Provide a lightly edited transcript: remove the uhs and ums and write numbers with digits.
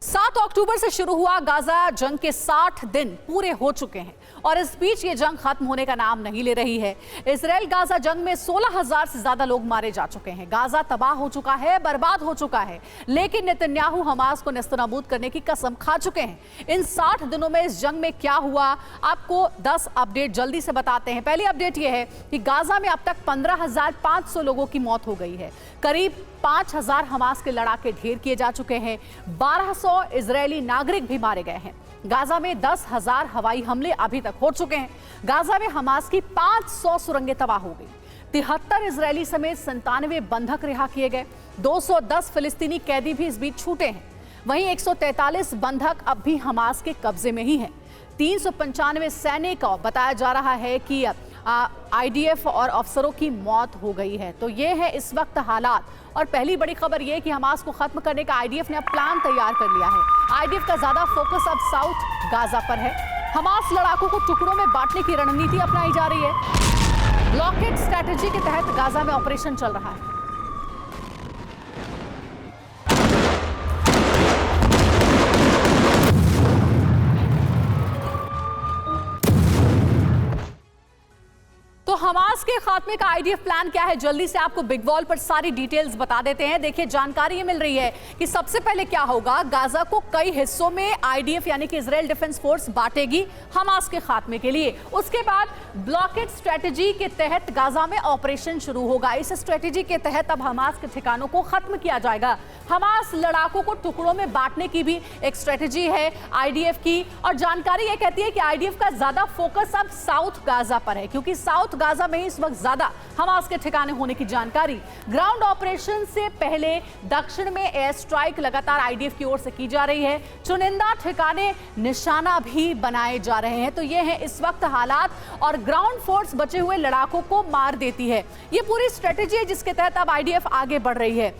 7 अक्टूबर से शुरू हुआ गाजा जंग के 60 दिन पूरे हो चुके हैं और इस बीच ये जंग खत्म होने का नाम नहीं ले रही है। इजराइल गाजा जंग में 16,000 से ज्यादा लोग मारे जा चुके हैं। गाजा तबाह हो चुका है, बर्बाद हो चुका है, लेकिन नेतन्याहू हमास को नेस्तनाबूद करने की कसम खा चुके हैं। इन 60 दिनों में इस जंग में क्या हुआ, आपको 10 अपडेट जल्दी से बताते हैं। पहली अपडेट यह है कि गाजा में अब तक 15,500 लोगों की मौत हो गई है। करीब 5,000 हमास के लड़ाके ढेर किए जा चुके हैं। 1200 इजरायली नागरिक भी मारे गए हैं। गाजा में 10,000 हवाई हमले अभी तक हो चुके हैं। गाजा में हमास की 500 सुरंगें तबाह हो गई। 73 इजरायली समेत 97 बंधक रिहा किए गए। 210 फिलिस्तीनी कैदी भी इस बीच छूटे हैं। वहीं 143 बंधक अब भी हमास के कब्जे में ही हैं। 395 सैनिक बताया जा रहा है कि आईडीएफ और अफसरों की मौत हो गई है। तो ये है इस वक्त हालात। और पहली बड़ी खबर ये कि हमास को खत्म करने का आईडीएफ ने अब प्लान तैयार कर लिया है। आईडीएफ का ज्यादा फोकस अब साउथ गाजा पर है। हमास लड़ाकों को टुकड़ों में बांटने की रणनीति अपनाई जा रही है। ब्लॉकेड स्ट्रैटेजी के तहत गाजा में ऑपरेशन चल रहा है। तो हमास के खात्मे का आईडीएफ प्लान क्या है, जल्दी से आपको बिग वॉल पर सारी डिटेल्स बता देते हैं। देखिए, जानकारी ये मिल रही है कि सबसे पहले क्या होगा, गाजा को कई हिस्सों में आईडीएफ यानी कि इजराइल डिफेंस फोर्स बांटेगी हमास के खात्मे के लिए। उसके बाद ब्लॉकेड स्ट्रेटेजी के तहत गाजा में ऑपरेशन शुरू होगा। इस स्ट्रेटेजी के तहत अब हमास के ठिकानों को खत्म किया जाएगा। हमास लड़ाकों को टुकड़ों में बांटने की भी एक स्ट्रेटेजी है आईडीएफ की। और जानकारी ये कहती है कि आईडीएफ का ज्यादा फोकस अब साउथ गाजा पर है, क्योंकि साउथ गाजा में इस वक्त ज्यादा हमास के ठिकाने होने की जानकारी। ग्राउंड ऑपरेशन से पहले दक्षिण में एयर स्ट्राइक लगातार आईडीएफ की ओर से की जा रही है। चुनिंदा ठिकाने निशाना भी बनाए जा रहे हैं। तो ये है इस वक्त हालात। और ग्राउंड फोर्स बचे हुए लड़ाकों को मार देती है। ये पूरी स्ट्रेटेजी है जिसके तहत अब आईडीएफ आगे बढ़ रही है।